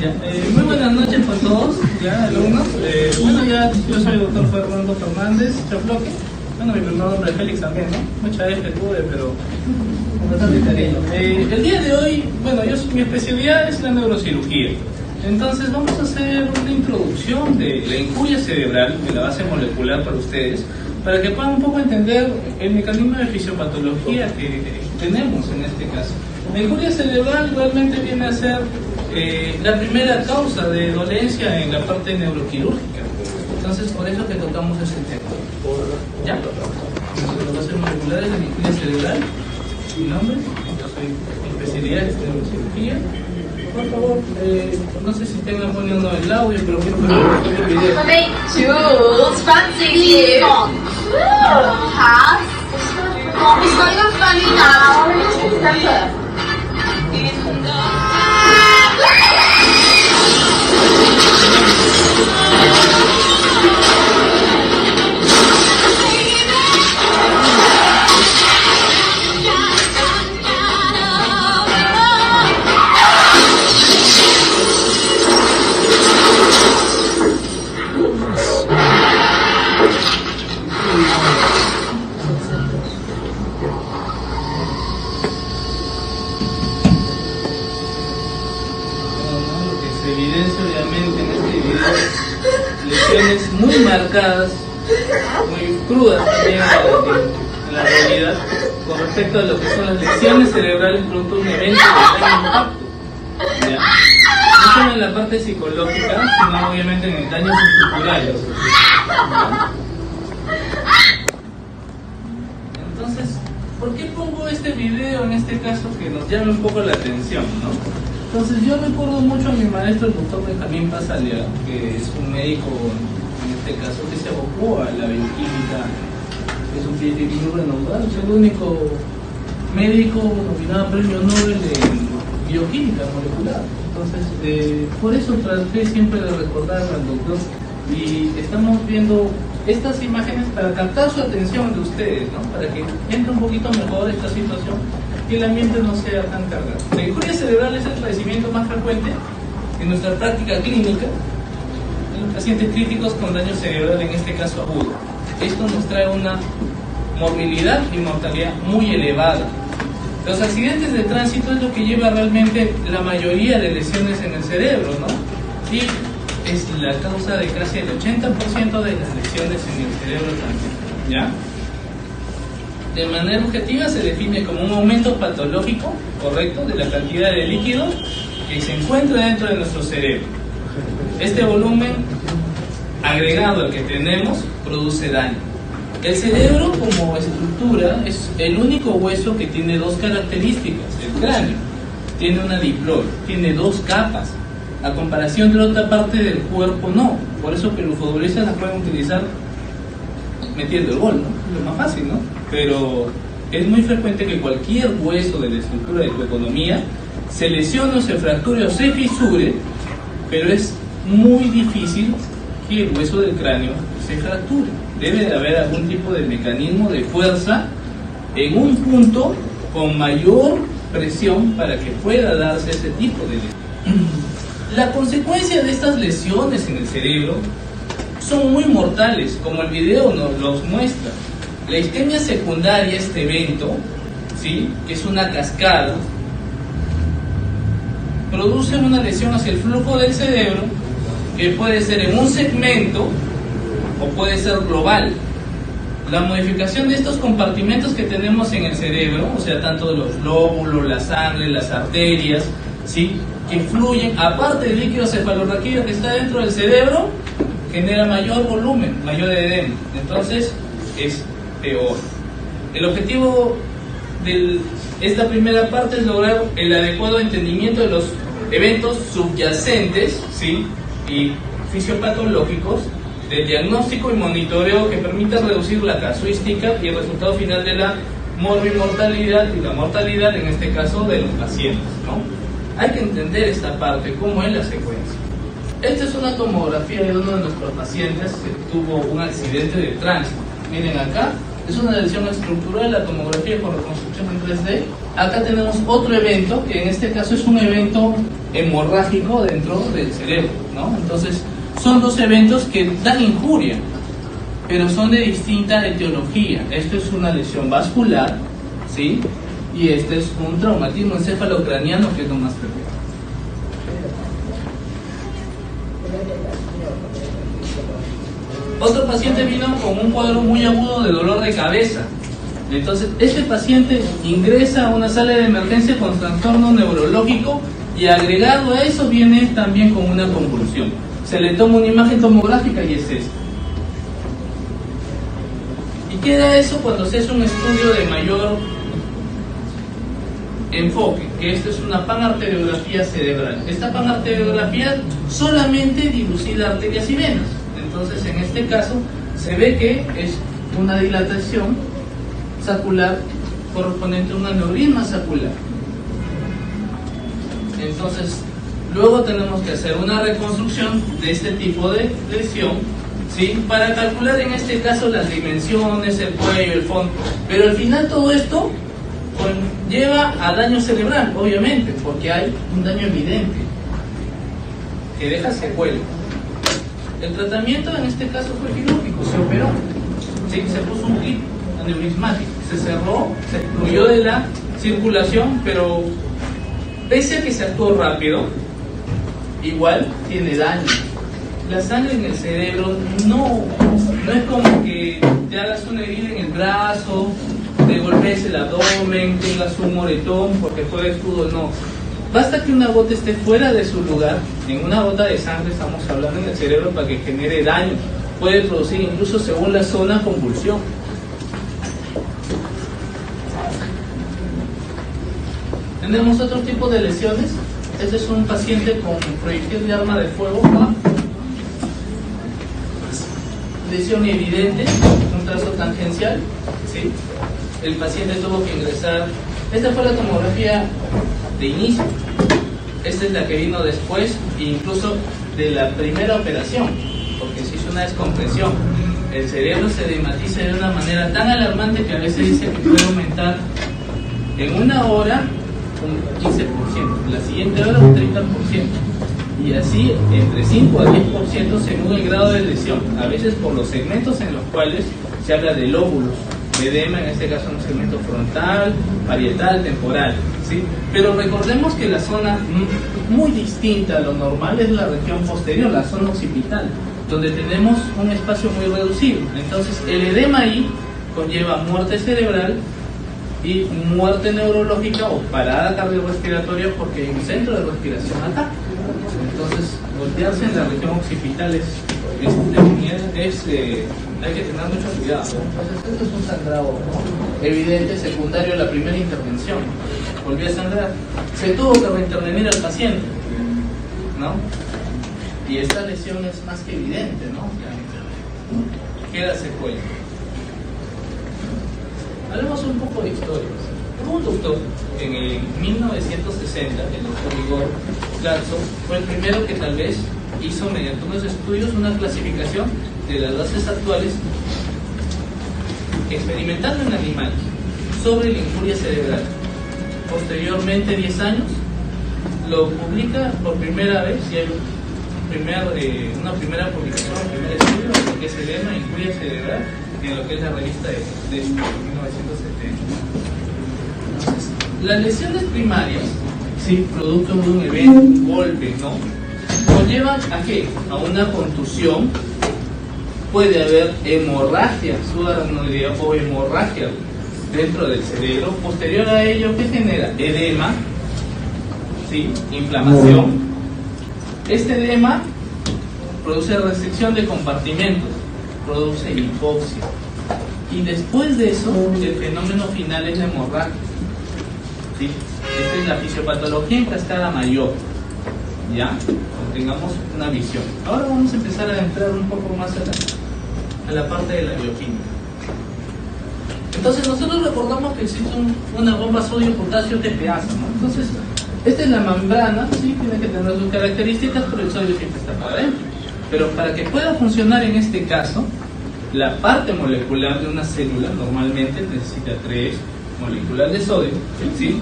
Ya, muy buenas noches para todos, ya alumnos. Bueno, ya yo soy el doctor Fernando Fernández Chafloque. Bueno, mi primer nombre es Félix también, ¿no? Muchas veces pude, pero con bastante cariño. El día de hoy, bueno, mi especialidad es la neurocirugía. Entonces vamos a hacer una introducción de la injuria cerebral, de la base molecular para ustedes, para que puedan un poco entender el mecanismo de fisiopatología que tenemos en este caso. La injuria cerebral realmente viene a ser la primera causa de dolencia en la parte neuroquirúrgica. Entonces, por eso que tocamos ese tema. ¿Ya? Entonces, las bases moleculares de la injuria cerebral. Mi nombre, yo soy especialidad en neurocirugía. Por favor, no sé si tengan poniendo el audio, pero quiero que el video. 3, 2, 1 好，我们说一个翻译呢，三个。Evidencia obviamente en este video lesiones muy marcadas, muy crudas también en la realidad con respecto a lo que son las lesiones cerebrales producto de un evento de gran impacto, ¿ya? No solo en la parte psicológica, sino obviamente en daños estructurales. Entonces, ¿por qué pongo este video en este caso que nos llama un poco la atención, ¿no? Entonces yo recuerdo mucho a mi maestro, el doctor Benjamín Pasalia, que es un médico, en este caso, que se abocó a la bioquímica, es un científico renombrado, es el único médico nominado a premio Nobel en bioquímica molecular. Entonces, por eso traté siempre de recordar al doctor, y estamos viendo estas imágenes para captar su atención de ustedes, ¿no? Para que entre un poquito mejor esta situación, que el ambiente no sea tan cargado. La injuria cerebral es el padecimiento más frecuente en nuestra práctica clínica en pacientes críticos con daño cerebral, en este caso agudo. Esto nos trae una morbilidad y mortalidad muy elevada. Los accidentes de tránsito es lo que lleva realmente la mayoría de lesiones en el cerebro, ¿no? Y es la causa de casi el 80% de las lesiones en el cerebro también, ¿ya? De manera objetiva se define como un aumento patológico, correcto, de la cantidad de líquido que se encuentra dentro de nuestro cerebro. Este volumen agregado al que tenemos produce daño. El cerebro como estructura es el único hueso que tiene dos características. El cráneo tiene una diploide, tiene dos capas, a comparación de la otra parte del cuerpo no. Por eso que los futbolistas la pueden utilizar metiendo el gol, ¿no? Lo más fácil, ¿no? Pero es muy frecuente que cualquier hueso de la estructura de tu economía se lesione o se fracture o se fisure, pero es muy difícil que el hueso del cráneo se fracture. Debe de haber algún tipo de mecanismo de fuerza en un punto con mayor presión para que pueda darse ese tipo de lesión. La consecuencia de estas lesiones en el cerebro son muy mortales, como el video nos los muestra. La isquemia secundaria, este evento, ¿sí?, que es una cascada, produce una lesión hacia el flujo del cerebro, que puede ser en un segmento o puede ser global. La modificación de estos compartimentos que tenemos en el cerebro, o sea, tanto los glóbulos, la sangre, las arterias, ¿sí?, que fluyen, aparte del líquido cefalorraquídeo que está dentro del cerebro, genera mayor volumen, mayor edema. Entonces es peor. El objetivo de esta primera parte es lograr el adecuado entendimiento de los eventos subyacentes, ¿sí?, y fisiopatológicos, del diagnóstico y monitoreo que permita reducir la casuística y el resultado final de la morbimortalidad y la mortalidad, en este caso, de los pacientes, ¿no? Hay que entender esta parte, cómo es la secuencia. Esta es una tomografía de uno de nuestros pacientes que tuvo un accidente de tránsito. Miren acá, es una lesión estructural, la tomografía con reconstrucción en 3D. Acá tenemos otro evento, que en este caso es un evento hemorrágico dentro del cerebro, ¿no? Entonces, son dos eventos que dan injuria, pero son de distinta etiología. Esto es una lesión vascular, ¿sí? Y este es un traumatismo encefalocraniano, que es lo más frecuente. Otro paciente vino con un cuadro muy agudo de dolor de cabeza. Entonces, este paciente ingresa a una sala de emergencia con trastorno neurológico y agregado a eso viene también con una convulsión. Se le toma una imagen tomográfica y es esto. ¿Y queda eso cuando se hace un estudio de mayor enfoque? Que esto es una panarteriografía cerebral. Esta panarteriografía solamente dilucida arterias y venas. Entonces, en este caso, se ve que es una dilatación sacular correspondiente a un aneurisma sacular. Entonces, luego tenemos que hacer una reconstrucción de este tipo de lesión, ¿sí? Para calcular en este caso las dimensiones, el cuello, el fondo. Pero al final todo esto lleva a daño cerebral, obviamente, porque hay un daño evidente que deja secuelas. El tratamiento en este caso fue quirúrgico, se operó, ¿sí? Se puso un clip aneurismático, se cerró, se excluyó de la circulación, pero pese a que se actuó rápido, igual tiene daño. La sangre en el cerebro no es como que te hagas una herida en el brazo, te golpees el abdomen, tengas un moretón porque fue escudo, no. Basta que una gota esté fuera de su lugar, en una gota de sangre estamos hablando en el cerebro, para que genere daño. Puede producir incluso, según la zona, convulsión. Tenemos otro tipo de lesiones. Este es un paciente con proyectil de arma de fuego, ¿no? Lesión evidente, un trazo tangencial, ¿sí? El paciente tuvo que ingresar. Esta fue la tomografía de inicio. Esta es la que vino después, incluso de la primera operación, porque se hizo una descompresión. El cerebro se edematiza de una manera tan alarmante que a veces dice que puede aumentar en una hora un 15%, la siguiente hora un 30%, y así entre 5 a 10% según el grado de lesión, a veces por los segmentos en los cuales se habla de lóbulos, de edema, en este caso un segmento frontal, parietal, temporal, ¿sí? Pero recordemos que la zona muy distinta a lo normal es la región posterior, la zona occipital, donde tenemos un espacio muy reducido. Entonces el edema ahí conlleva muerte cerebral y muerte neurológica o parada cardiorrespiratoria, porque hay un centro de respiración acá. Entonces voltearse en la región occipital hay que tener mucho cuidado. Entonces esto es un sangrado, ¿no? Evidente, secundario a la primera intervención. Volvió a sangrar. Se tuvo que reintervenir al paciente, ¿no? Y esta lesión es más que evidente, ¿no? Queda secuela. Hablemos un poco de historias. Hubo un doctor en el 1960, el doctor Igor Glaxo, fue el primero que tal vez hizo mediante unos estudios una clasificación de las bases actuales, experimentando en animales, sobre la injuria cerebral. Posteriormente, 10 años, lo publica por primera vez, y hay una primera publicación, un primer estudio de lo que es edema, injuria cerebral, en lo que es la revista de 1970. Entonces, las lesiones primarias, sí, producto de un evento, un golpe, ¿no?, conllevan a qué? A una contusión. Puede haber hemorragia subaracnoidea o hemorragia dentro del cerebro. Posterior a ello, ¿qué genera? Edema, ¿sí?, inflamación. Este edema produce restricción de compartimentos, produce hipoxia, y después de eso el fenómeno final es la hemorragia, ¿sí? Esta es la fisiopatología en cascada mayor, ¿ya? Tengamos una visión. Ahora vamos a empezar a entrar un poco más a la parte de la bioquímica. Entonces nosotros recordamos que existe una bomba sodio-potasio TPasa, ¿no? Entonces esta es la membrana, sí, tiene que tener sus características, pero el sodio siempre está para adentro. Pero para que pueda funcionar en este caso, la parte molecular de una célula normalmente necesita 3 moléculas de sodio, ¿sí?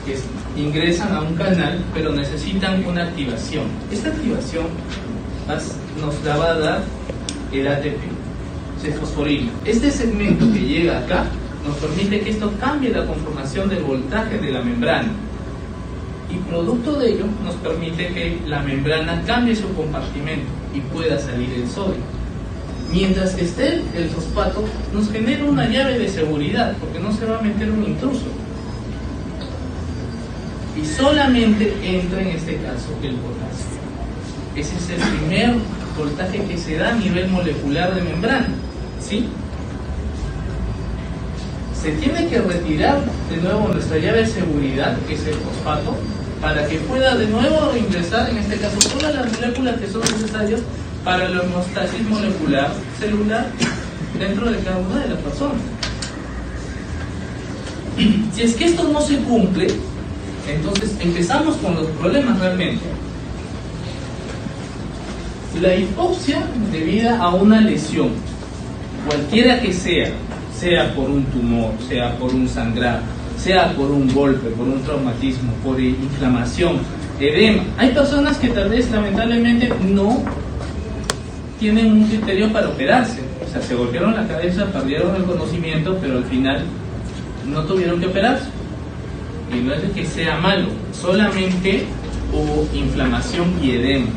Que ingresan a un canal, pero necesitan una activación. Esta activación nos la va a dar el ATP, se fosforila. Este segmento que llega acá nos permite que esto cambie la conformación del voltaje de la membrana, y producto de ello nos permite que la membrana cambie su compartimento y pueda salir el sodio. Mientras que esté el fosfato, nos genera una llave de seguridad, porque no se va a meter un intruso. Y solamente entra en este caso el potasio. Ese es el primer voltaje que se da a nivel molecular de membrana, ¿sí? Se tiene que retirar de nuevo nuestra llave de seguridad, que es el fosfato, para que pueda de nuevo ingresar, en este caso, todas las moléculas que son necesarias para la homeostasis molecular celular dentro de cada una de las personas. Si es que esto no se cumple, entonces empezamos con los problemas realmente. La hipoxia debida a una lesión, cualquiera que sea por un tumor, sea por un sangrado, sea por un golpe, por un traumatismo, por inflamación, edema. Hay personas que tal vez lamentablemente no tienen un criterio para operarse, o sea, se golpearon la cabeza, perdieron el conocimiento, pero al final no tuvieron que operarse. Y no es de que sea malo, solamente hubo inflamación y edema,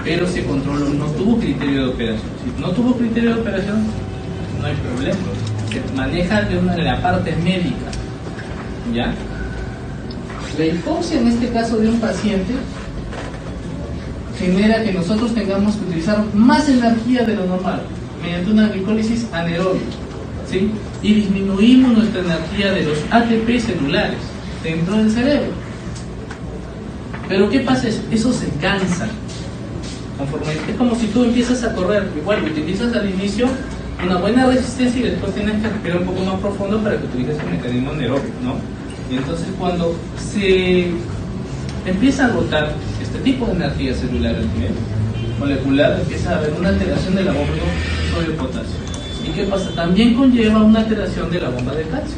pero se controló, no tuvo criterio de operación. Si no tuvo criterio de operación, no hay problema, se maneja de la parte médica, ¿ya? La hipoxia en este caso de un paciente genera que nosotros tengamos que utilizar más energía de lo normal mediante una glicólisis anaerobia, ¿sí? Y disminuimos nuestra energía de los ATP celulares dentro del cerebro. Pero ¿qué pasa? Eso se cansa. Es como si tú empiezas a correr, igual utilizas al inicio una buena resistencia y después tienes que respirar un poco más profundo para que utilices el mecanismo anaerobio, ¿no? Y entonces cuando se empieza a agotar este tipo de energía celular a nivel molecular, empieza a haber una alteración de la bomba de sodio-potasio. ¿Y qué pasa? También conlleva una alteración de la bomba de calcio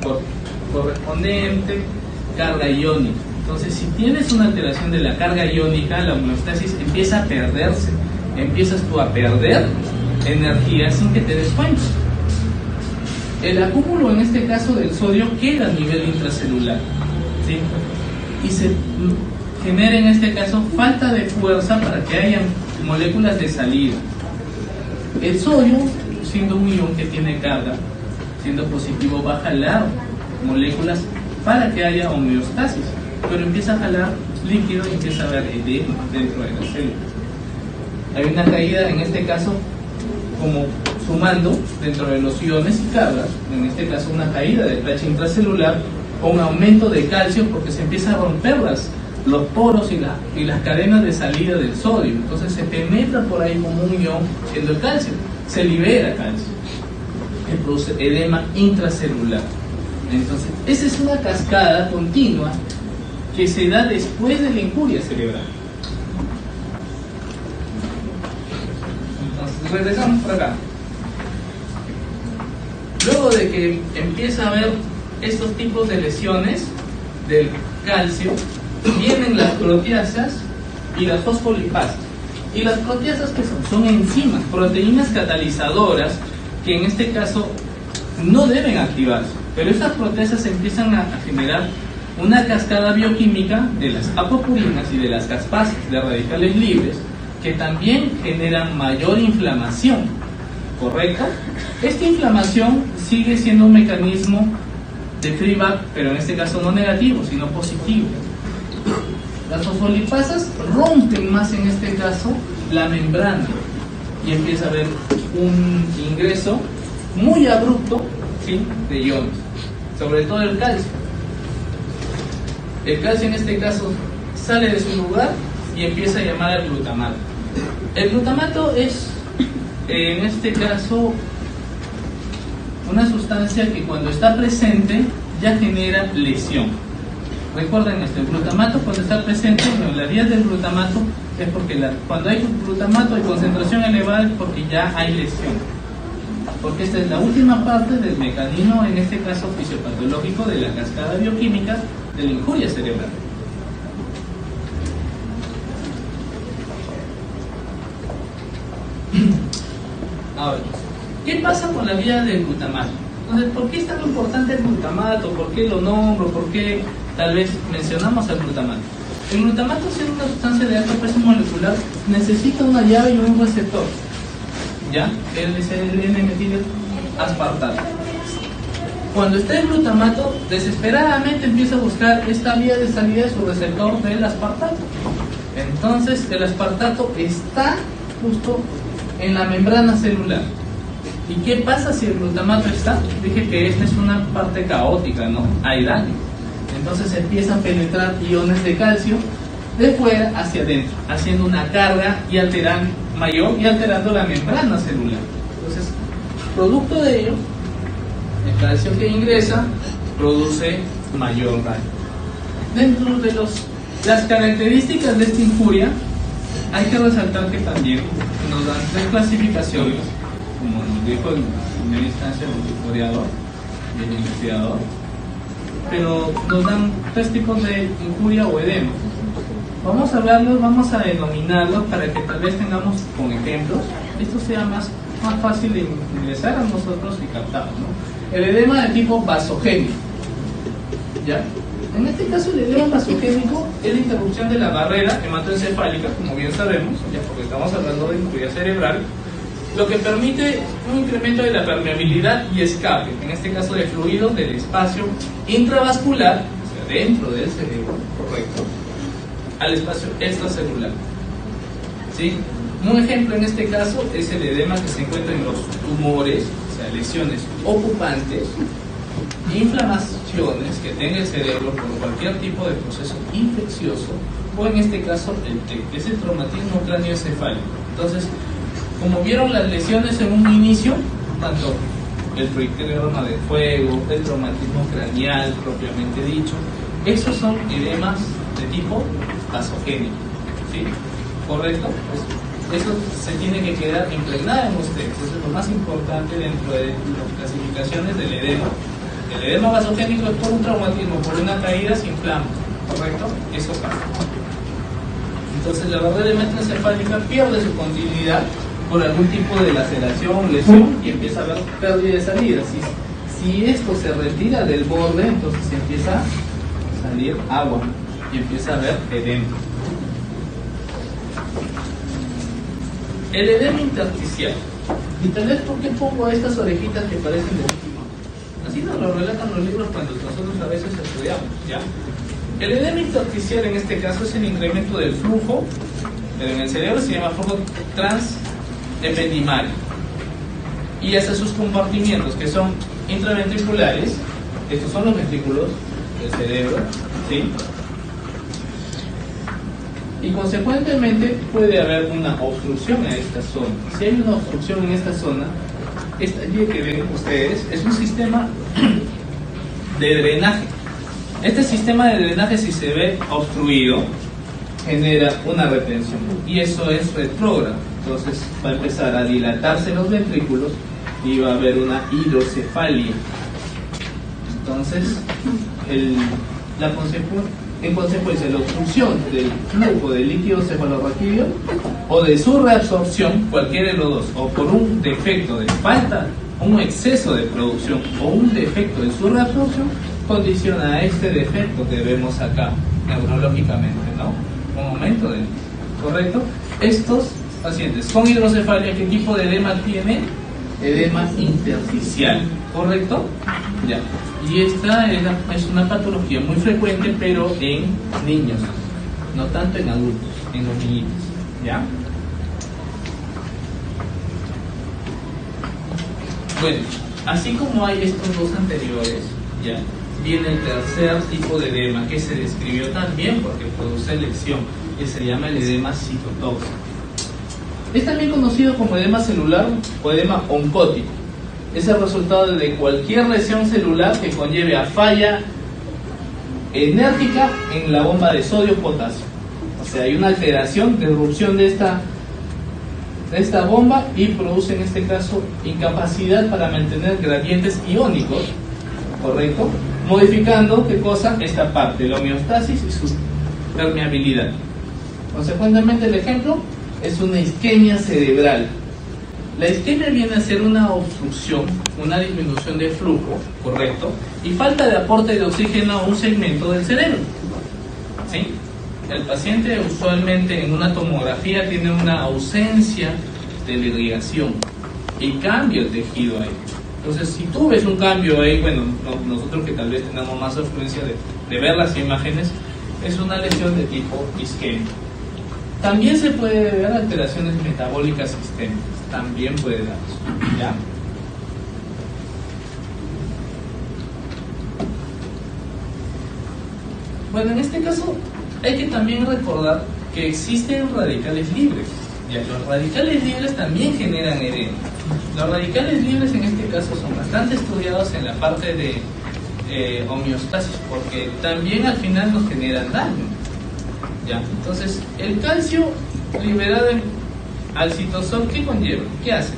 por correspondiente carga iónica. Entonces, si tienes una alteración de la carga iónica, la homeostasis empieza a perderse. Empiezas tú a perder energía sin que te des cuenta. El acúmulo, en este caso del sodio, queda a nivel intracelular, ¿sí? Y se genera en este caso falta de fuerza para que haya moléculas de salida. El sodio, siendo un ion que tiene carga, siendo positivo, va a jalar moléculas para que haya homeostasis, pero empieza a jalar líquido y empieza a haber edema dentro de la célula. Hay una caída, en este caso, como sumando dentro de los iones y cargas, en este caso una caída del pH intracelular, con aumento de calcio, porque se empieza a romper los poros y las cadenas de salida del sodio. Entonces se penetra por ahí como un ion, siendo el calcio, se libera calcio, que produce edema intracelular. Entonces esa es una cascada continua que se da después de la injuria cerebral. Entonces regresamos para acá. Luego de que empieza a haber estos tipos de lesiones del calcio, vienen las proteasas y las fosfolipasas. ¿Y las proteasas qué son? Son enzimas, proteínas catalizadoras, que en este caso no deben activarse, pero estas proteasas empiezan a generar una cascada bioquímica de las apopurinas y de las caspasas de radicales libres, que también generan mayor inflamación, ¿correcto? Esta inflamación sigue siendo un mecanismo de feedback, pero en este caso no negativo, sino positivo. Las fosfolipasas rompen más, en este caso, la membrana y empieza a haber un ingreso muy abrupto, ¿sí?, de iones, sobre todo el calcio. El calcio en este caso sale de su lugar y empieza a llamar al glutamato. El glutamato es, en este caso, una sustancia que cuando está presente ya genera lesión. Recuerden esto, el glutamato cuando está presente, en las vías del glutamato es porque cuando hay glutamato y concentración elevada es porque ya hay lesión. Porque esta es la última parte del mecanismo, en este caso fisiopatológico, de la cascada bioquímica de la injuria cerebral. Ahora, ¿qué pasa con la vía del glutamato? Entonces, ¿por qué es tan importante el glutamato? ¿Por qué lo nombro? ¿Por qué tal vez mencionamos el glutamato? El glutamato, siendo una sustancia de alto peso molecular, necesita una llave y un receptor. ¿Ya? Él es el N-metil-aspartato. Cuando está el glutamato, desesperadamente empieza a buscar esta vía de salida de su receptor del aspartato. Entonces, el aspartato está justo en la membrana celular. ¿Y qué pasa si el glutamato está? Dije que esta es una parte caótica, ¿no? Hay daño. Entonces empiezan a penetrar iones de calcio de fuera hacia adentro, haciendo una carga y alterando mayor y alterando la membrana celular. Entonces, producto de ello, el calcio que ingresa produce mayor daño. Dentro de las características de esta injuria, hay que resaltar que también nos dan 3 clasificaciones, como nos dijo en primera instancia el investigador, pero nos dan 3 tipos de injuria o edema. Vamos a hablarlos, vamos a denominarlos para que tal vez tengamos con ejemplos, esto sea más fácil de ingresar a nosotros y captar, ¿no? El edema de tipo vasogénico, ¿ya? En este caso, el edema vasogénico es la interrupción de la barrera hematoencefálica, como bien sabemos, ya porque estamos hablando de injuria cerebral, lo que permite un incremento de la permeabilidad y escape, en este caso de fluidos del espacio intravascular, o sea, dentro del cerebro, correcto, al espacio extracelular. ¿Sí? Un ejemplo en este caso es el edema que se encuentra en los tumores, o sea, lesiones ocupantes, inflamaciones que tenga el cerebro por cualquier tipo de proceso infeccioso, o en este caso el TEC, que es el traumatismo cráneoencefálico. Entonces, como vieron las lesiones en un inicio, tanto el problema de fuego, el traumatismo craneal propiamente dicho, esos son edemas de tipo vasogénico, ¿sí? ¿Correcto? Pues eso se tiene que quedar impregnado en ustedes. Eso es lo más importante dentro de las clasificaciones del edema. El edema vasogénico es por un traumatismo, por una caída se inflama, ¿correcto? Eso pasa. Entonces la barrera hematoencefálica pierde su continuidad por algún tipo de laceración, lesión, y empieza a haber pérdida de salida. Si esto se retira del borde, entonces empieza a salir agua y empieza a haber edema. El edema intersticial. Y tal vez, ¿por qué pongo estas orejitas que parecen de último? Así nos lo relatan los libros cuando nosotros a veces estudiamos, ¿ya? El edema intersticial en este caso es el incremento del flujo, pero en el cerebro se llama flujo transependimario. Y hace sus compartimientos, que son intraventriculares, estos son los ventrículos del cerebro, ¿sí? Y consecuentemente puede haber una obstrucción a esta zona. Si hay una obstrucción en esta zona, esta guía que ven ustedes es un sistema de drenaje. Este sistema de drenaje, si se ve obstruido, genera una retención y eso es retrógrado. Entonces va a empezar a dilatarse los ventrículos y va a haber una hidrocefalia. Entonces en consecuencia, la obstrucción del flujo de líquido cefalorraquídeo o de su reabsorción, cualquiera de los dos, o por un defecto de falta, un exceso de producción o un defecto de su reabsorción, condiciona a este defecto que vemos acá neurológicamente, ¿no? Un aumento de, ¿correcto? Estos pacientes con hidrocefalia, ¿qué tipo de edema tienen? Edema intersticial, ¿correcto? Ya. Y esta es una patología muy frecuente, pero en niños, no tanto en adultos, en los niñitos, ¿ya? Bueno, así como hay estos dos anteriores, ¿ya? Viene el tercer tipo de edema que se describió también porque produce lesión, que se llama el edema citotóxico. Es también conocido como edema celular o edema oncótico. Es el resultado de cualquier lesión celular que conlleve a falla enérgica en la bomba de sodio-potasio. O sea, hay una alteración de erupción de esta bomba y produce en este caso incapacidad para mantener gradientes iónicos, ¿correcto? Modificando, ¿qué cosa? Esta parte, la homeostasis y su permeabilidad. Consecuentemente, el ejemplo es una isquemia cerebral. La isquemia viene a ser una obstrucción, una disminución de flujo, ¿correcto? Y falta de aporte de oxígeno a un segmento del cerebro, ¿sí? El paciente usualmente en una tomografía tiene una ausencia de la irrigación y cambia el tejido ahí. Entonces, si tú ves un cambio ahí, bueno, nosotros que tal vez tenemos más afluencia de ver las imágenes, es una lesión de tipo isquémico. También se puede ver alteraciones metabólicas sistémicas, también puede darse, ¿ya? Bueno, en este caso hay que también recordar que existen radicales libres. Ya, los radicales libres también generan edema. Los radicales libres en este caso son bastante estudiados en la parte de homeostasis, porque también al final nos generan daño. ¿Ya? Entonces, el calcio liberado al citosol, ¿qué conlleva? ¿Qué hace?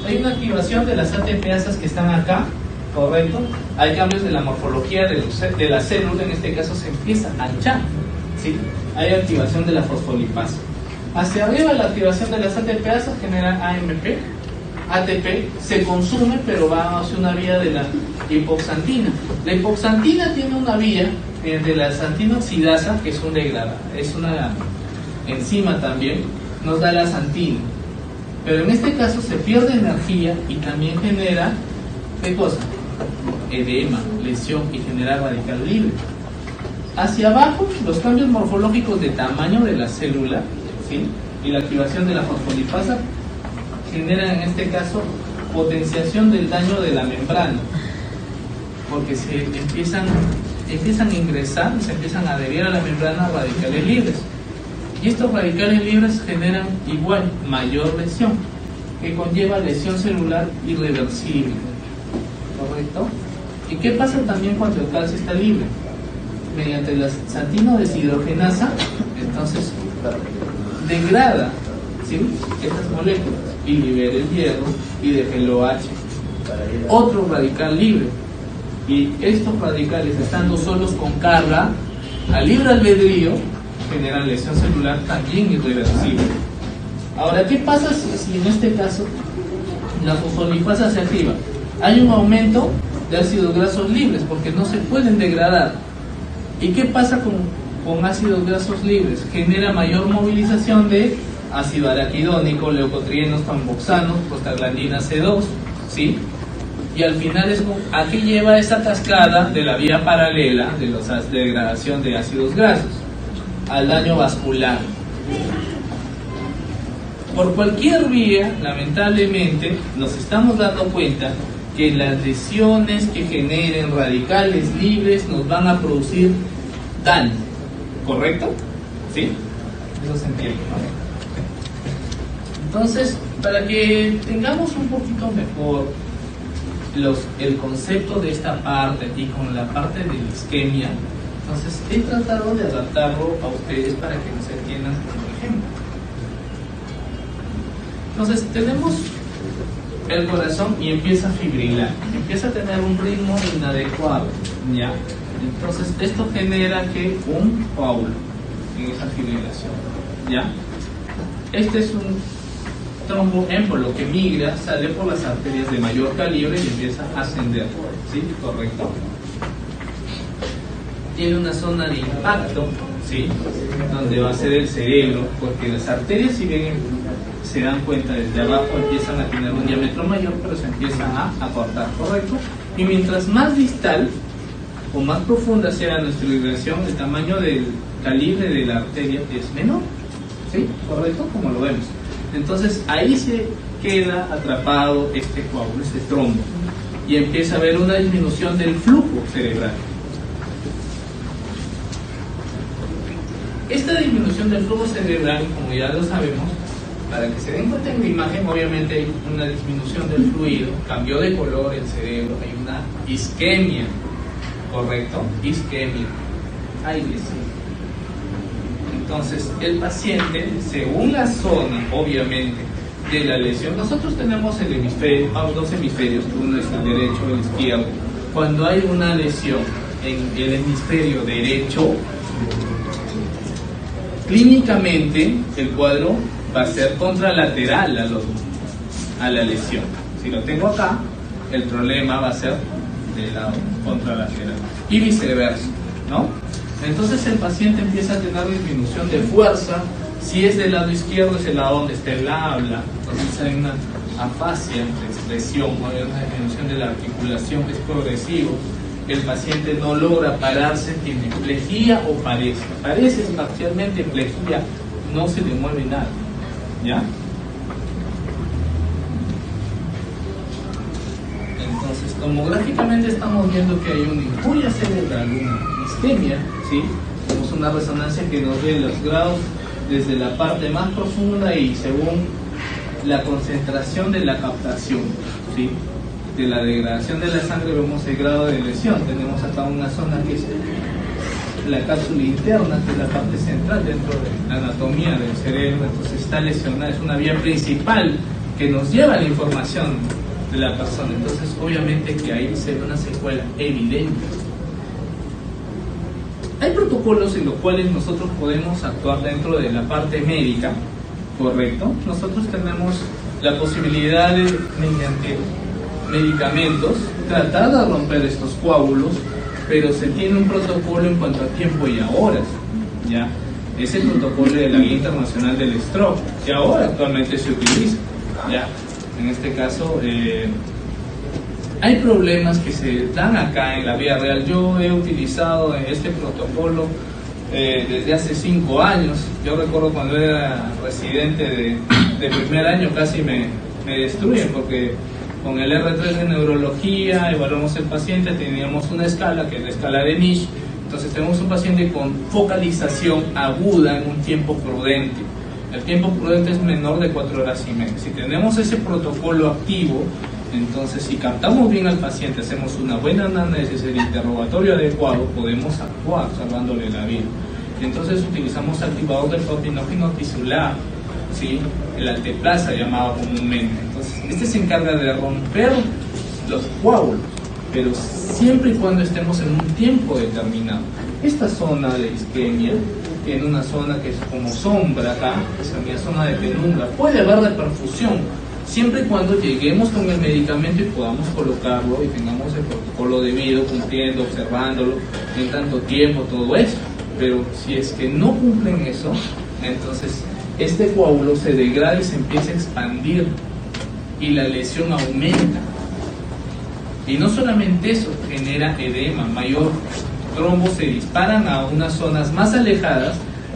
Hay una activación de las ATPasas que están acá, ¿correcto? Hay cambios de la morfología de la célula, en este caso se empieza a anchar, ¿sí? Hay activación de la fosfolipasa. Hacia arriba la activación de las ATPasas genera AMP, ATP se consume pero va hacia una vía de la hipoxantina. La hipoxantina tiene una vía de la xantina oxidasa, que es un degradado, es una enzima también, nos da la xantina. Pero en este caso se pierde energía y también genera, ¿qué cosa? Edema, lesión y genera radical libre. Hacia abajo, los cambios morfológicos de tamaño de la célula, ¿sí? Y la activación de la fosfolipasa generan en este caso potenciación del daño de la membrana, porque se empiezan a ingresar, se empiezan a adherir a la membrana radicales libres. Y estos radicales libres generan igual mayor lesión, que conlleva lesión celular irreversible, ¿correcto? ¿Y qué pasa también cuando el calcio está libre? Mediante la xantino deshidrogenasa, entonces degrada, ¿sí?, estas moléculas y libera el hierro y deja el OH, otro radical libre. Y estos radicales, estando solos con carga a libre albedrío, generan lesión celular también irreversible. Ahora, ¿qué pasa si en este caso la fosfolipasa se activa? Hay un aumento de ácidos grasos libres porque no se pueden degradar. ¿Y qué pasa con ácidos grasos libres? Genera mayor movilización de ácido araquidónico, leucotrienos, tamboxanos, prostaglandina C2, ¿sí? Y al final ¿a qué lleva esa cascada de la vía paralela de la degradación de ácidos grasos? Al daño vascular. Por cualquier vía, lamentablemente, nos estamos dando cuenta que las lesiones que generen radicales libres nos van a producir daño, ¿correcto? ¿Sí? Eso se entiende, ¿no? Entonces, para que tengamos un poquito mejor el concepto de esta parte aquí con la parte de la isquemia, entonces he tratado de adaptarlo a ustedes para que nos entiendan como ejemplo. Entonces tenemos el corazón y empieza a fibrilar, empieza a tener un ritmo inadecuado, ¿ya? Entonces esto genera que un coágulo en esa fibrilación, ¿ya? Este es un tromboémbolo que migra, sale por las arterias de mayor calibre y empieza a ascender, ¿sí? ¿Correcto? Tiene una zona de impacto, ¿sí?, donde va a ser el cerebro, porque las arterias, si bien se dan cuenta desde abajo, empiezan a tener un diámetro mayor, pero se empiezan a cortar, ¿correcto? Y mientras más distal o más profunda sea nuestra irrigación, el tamaño del calibre de la arteria es menor, ¿sí? ¿Correcto? Como lo vemos. Entonces ahí se queda atrapado este coágulo, este trombo, y empieza a haber una disminución del flujo cerebral. Esta disminución del flujo cerebral, como ya lo sabemos, para que se den cuenta en la imagen, obviamente hay una disminución del fluido, cambió de color el cerebro, hay una isquemia, ¿correcto? Isquemia. hay lesión. Entonces, el paciente, según la zona, obviamente, de la lesión, nosotros tenemos el hemisferio, dos hemisferios, uno es el derecho y el izquierdo. Cuando hay una lesión en el hemisferio derecho, clínicamente el cuadro va a ser contralateral a la lesión. Si lo tengo acá, el problema va a ser del lado contralateral y viceversa, ¿no? Entonces el paciente empieza a tener disminución de fuerza. Si es del lado izquierdo, es el lado donde está el habla, entonces hay una afasia de expresión, hay una disminución de la articulación que es progresivo. El paciente no logra pararse, tiene plejía o parece parcialmente plejía, no se le mueve nada, ¿ya? Entonces, tomográficamente estamos viendo que hay una injuria cerebral, una isquemia, ¿sí? Tenemos una resonancia que nos ve los grados desde la parte más profunda y según la concentración de la captación, ¿sí? De la degradación de la sangre vemos el grado de lesión. Tenemos acá una zona que es la cápsula interna, que es la parte central dentro de la anatomía del cerebro, entonces está lesionada, es una vía principal que nos lleva la información de la persona, entonces obviamente que ahí se ve una secuela evidente. Hay protocolos en los cuales nosotros podemos actuar dentro de la parte médica, ¿correcto? Nosotros tenemos la posibilidad de, mediante medicamentos, tratar de romper estos coágulos, pero se tiene un protocolo en cuanto a tiempo y a horas, ¿ya? Es el protocolo de la Guía Internacional del Stroke, que ahora actualmente se utiliza, ¿ya? En este caso, hay problemas que se dan acá en la vida real. Yo he utilizado este protocolo desde hace 5 años. Yo recuerdo cuando era residente de primer año casi me destruyen, porque con el R3 de neurología evaluamos el paciente, teníamos una escala que es la escala de Niche. Entonces tenemos un paciente con focalización aguda en un tiempo prudente. El tiempo prudente es menor de 4 horas y media. Si tenemos ese protocolo activo, entonces si captamos bien al paciente, hacemos una buena análisis, el interrogatorio adecuado, podemos actuar salvándole la vida. Entonces utilizamos activador del propinógeno tisular, ¿sí? El alteplasa llamado comúnmente. Entonces este se encarga de romper los coágulos, pero siempre y cuando estemos en un tiempo determinado. Esta zona de isquemia tiene una zona que es como sombra acá, que es una zona de penumbra. Puede haber reperfusión, siempre y cuando lleguemos con el medicamento y podamos colocarlo y tengamos el protocolo debido, cumpliendo, observándolo en tanto tiempo, todo eso. Pero si es que no cumplen eso, entonces este coágulo se degrada y se empieza a expandir y la lesión aumenta. Y no solamente eso, genera edema mayor, trombos se disparan a unas zonas más alejadas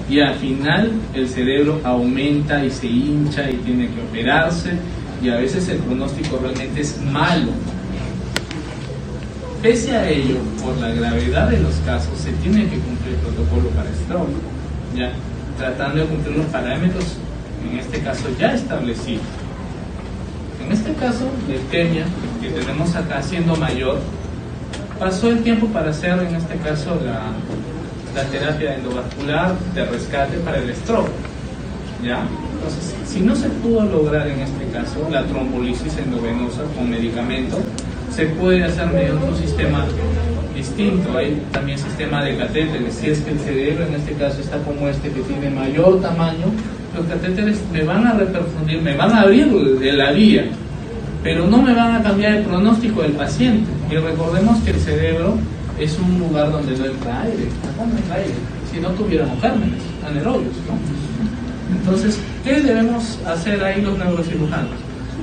y al final el cerebro aumenta y se hincha y tiene que operarse, y a veces el pronóstico realmente es malo. Pese a ello, por la gravedad de los casos, se tiene que cumplir el protocolo para stroke, ¿ya? Tratando de cumplir los parámetros, en este caso ya establecidos. En este caso, la isquemia que tenemos acá siendo mayor, pasó el tiempo para hacer en este caso la terapia endovascular de rescate para el stroke, ¿ya? Entonces, si no se pudo lograr en este caso la trombolisis endovenosa con medicamento, se puede hacer mediante un sistema distinto. Hay también sistema de catéteres. Si es que el cerebro en este caso está como este, que tiene mayor tamaño, los catéteres me van a reperfundir, me van a abrir de la vía, pero no me van a cambiar el pronóstico del paciente. Y recordemos que el cerebro es un lugar donde no entra aire, acá no entra aire, si no tuviéramos gérmenes anaerobios, ¿no? Entonces, ¿qué debemos hacer ahí los neurocirujanos?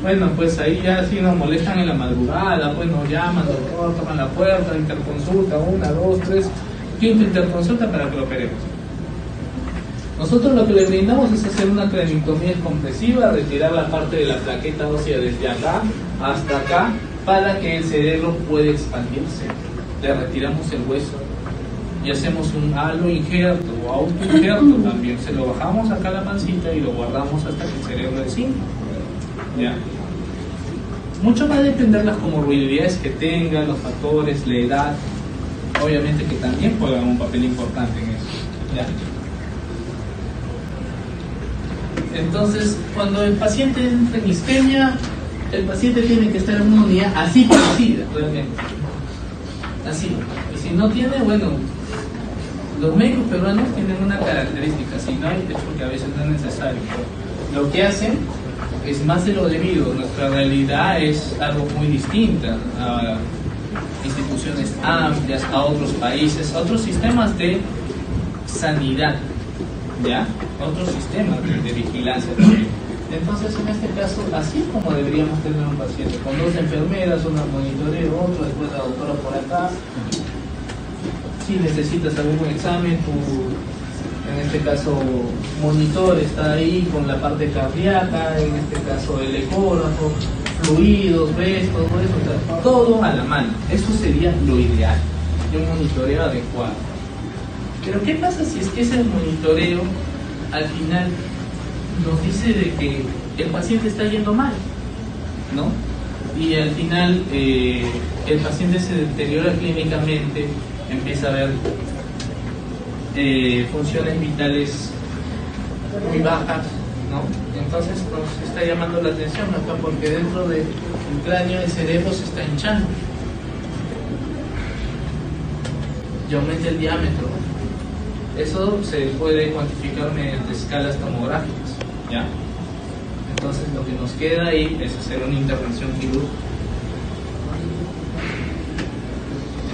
Bueno, pues ahí ya si nos molestan en la madrugada, pues nos llaman, doctor, tocan la puerta, interconsulta, 1, 2, 3, quinta interconsulta para que lo operemos. Nosotros lo que le brindamos es hacer una craniotomía compresiva, retirar la parte de la plaqueta ósea desde acá hasta acá para que el cerebro pueda expandirse. Le retiramos el hueso y hacemos un halo injerto o auto injerto también. Se lo bajamos acá a la pancita y lo guardamos hasta que el cerebro descienda. ¿Ya? Mucho va a depender las comorbilidades que tengan, los factores, la edad. obviamente que también juegan un papel importante en eso, ¿ya? Entonces, cuando el paciente entra en isquemia, el paciente tiene que estar en una unidad así parecida, realmente. Así. Y si no tiene, bueno, los médicos peruanos tienen una característica, si no hay, de hecho que a veces no es necesario, pero lo que hacen es más de lo debido. Nuestra realidad es algo muy distinta a instituciones amplias, a otros países, a otros sistemas de sanidad, ¿ya? Otros sistemas de vigilancia también. Entonces, en este caso, así como deberíamos tener un paciente, con dos enfermeras, una monitoreo, otro, después la doctora por acá. Si necesitas algún examen, en este caso, monitor está ahí con la parte cardíaca, en este caso el ecógrafo, fluidos, ves, todo eso, o sea, todo a la mano. Eso sería lo ideal, de un monitoreo adecuado. Pero ¿qué pasa si es que ese monitoreo al final nos dice de que el paciente está yendo mal, ¿no? Y al final el paciente se deteriora clínicamente, empieza a ver funciones vitales muy bajas, ¿no? Entonces nos está llamando la atención acá porque dentro del cráneo el cerebro se está hinchando y aumenta el diámetro. Eso se puede cuantificar mediante escalas tomográficas, ¿ya? Entonces lo que nos queda ahí es hacer una intervención quirúrgica.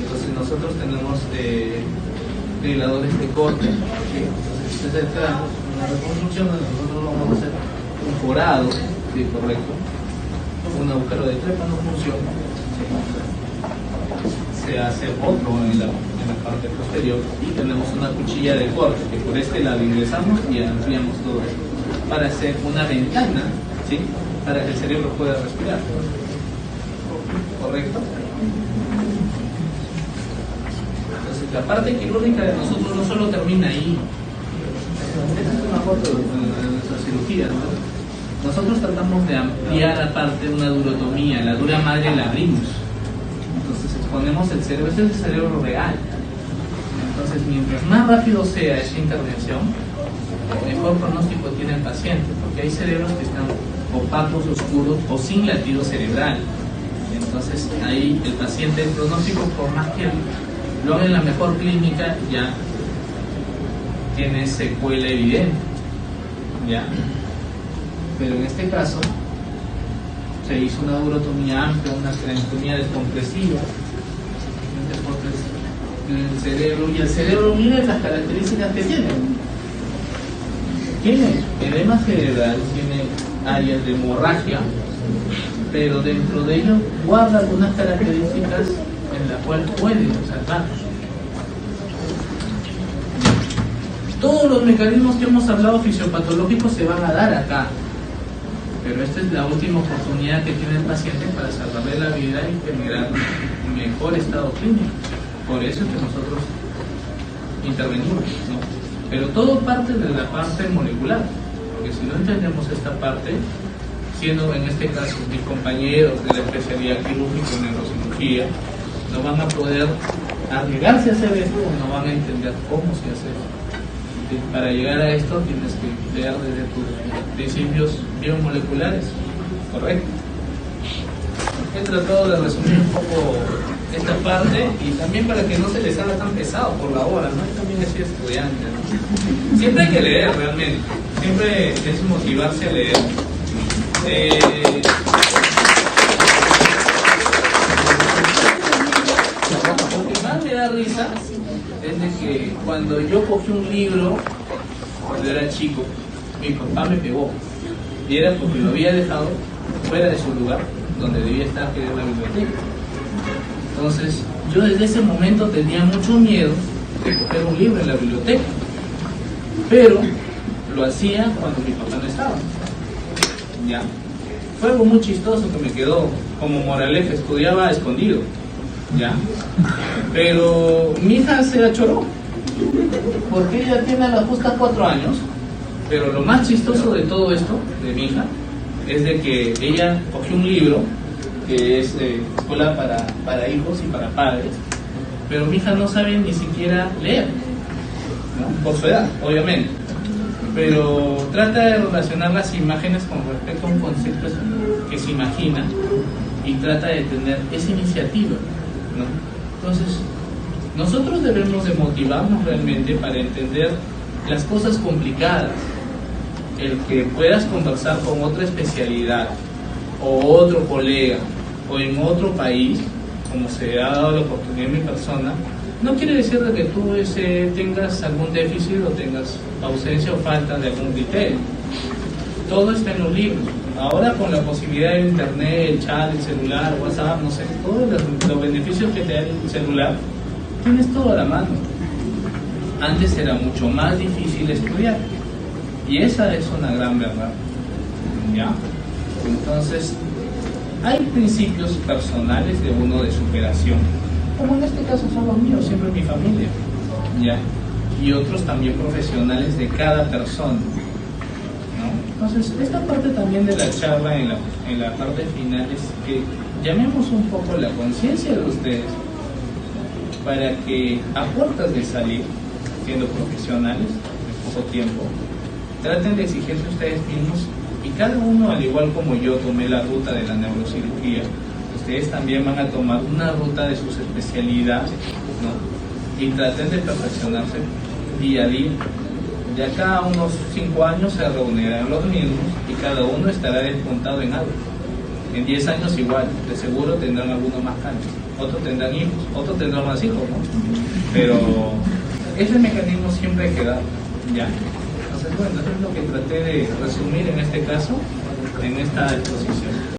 Entonces nosotros tenemos dribladores de corte, ¿sí? Entonces desde el cráneo, una reconstrucción donde nosotros vamos a hacer un forado, ¿sí? Correcto. Un agujero de trepa no funciona, ¿sí? Se hace otro en la parte posterior y tenemos una cuchilla de corte que por este lado ingresamos y ampliamos todo esto para hacer una ventana, ¿sí? Para que el cerebro pueda respirar. ¿Correcto? Entonces la parte quirúrgica de nosotros no solo termina ahí. Esta es una foto de nuestra cirugía, ¿no? Nosotros tratamos de ampliar aparte una durotomía, la dura madre la abrimos. Entonces exponemos el cerebro, este es el cerebro real. Entonces, mientras más rápido sea esa intervención, mejor pronóstico tiene el paciente, porque hay cerebros que están opacos, oscuros o sin latido cerebral. Entonces, ahí el paciente, el pronóstico, por más que lo haga en la mejor clínica, ya tiene secuela evidente, ¿ya? Pero en este caso, se hizo una durotomía amplia, una craneotomía descompresiva, el cerebro, y el cerebro, miren las características que tiene. Tiene edema cerebral, tiene áreas de hemorragia, pero dentro de ello guarda algunas características en las cuales pueden observar. Todos los mecanismos que hemos hablado fisiopatológicos se van a dar acá, pero esta es la última oportunidad que tiene el paciente para salvarle la vida y generar un mejor estado clínico. Por eso es que nosotros intervenimos, ¿no? Pero todo parte de la parte molecular, porque si no entendemos esta parte, siendo en este caso mis compañeros de la especialidad quirúrgica en neurocirugía, no van a poder arriesgarse a hacer esto o no van a entender cómo se hace. Y para llegar a esto tienes que leer desde tus principios biomoleculares, ¿correcto? He tratado de resumir un poco esta parte y también para que no se les haga tan pesado por la hora, ¿no? Yo también he sido estudiante, ¿no? Siempre hay que leer realmente, siempre es motivarse a leer. Lo que más me da risa es de que cuando yo cogí un libro, cuando era chico, mi papá me pegó y era porque lo había dejado fuera de su lugar, donde debía estar, que era la biblioteca. Entonces, yo desde ese momento tenía mucho miedo de coger un libro en la biblioteca, pero lo hacía cuando mi papá no estaba. ¿Ya? Fue algo muy chistoso que me quedó como moraleja, estudiaba escondido, ¿ya? Pero mi hija se achoró, porque ella tiene a las justas 4 años, pero lo más chistoso de todo esto, de mi hija, es de que ella cogió un libro que es escuela para hijos y para padres, pero mi hija no sabe ni siquiera leer, ¿no? Por su edad, obviamente. Pero trata de relacionar las imágenes con respecto a un concepto que se imagina y trata de tener esa iniciativa, ¿no? Entonces, nosotros debemos de motivarnos realmente para entender las cosas complicadas. El que puedas conversar con otra especialidad o otro colega o en otro país, como se ha dado la oportunidad en mi persona, no quiere decir de que tú tengas algún déficit o tengas ausencia o falta de algún criterio. Todo está en los libros. Ahora con la posibilidad de internet, el chat, el celular, WhatsApp, no sé, todos los beneficios que te da el celular, tienes todo a la mano. Antes era mucho más difícil estudiar y esa es una gran verdad, ¿ya? Entonces hay principios personales de uno de superación, como en este caso son los míos, siempre mi familia, ¿ya? Y otros también profesionales de cada persona, ¿no? Entonces esta parte también de la charla en la parte final es que llamemos un poco la conciencia de ustedes para que a puertas de salir, siendo profesionales de poco tiempo, traten de exigirse ustedes mismos, y cada uno, al igual como yo tomé la ruta de la neurocirugía, ustedes también van a tomar una ruta de sus especialidades, ¿no? Y traten de perfeccionarse día a día. Ya cada unos 5 años se reunirán los mismos y cada uno estará despuntado en algo. En 10 años igual, de seguro tendrán algunos más cambios, otros tendrán hijos, otros tendrán más hijos, ¿no? Pero ese mecanismo siempre queda, ¿ya? Entonces, bueno, eso es lo que traté de resumir en este caso, en esta exposición.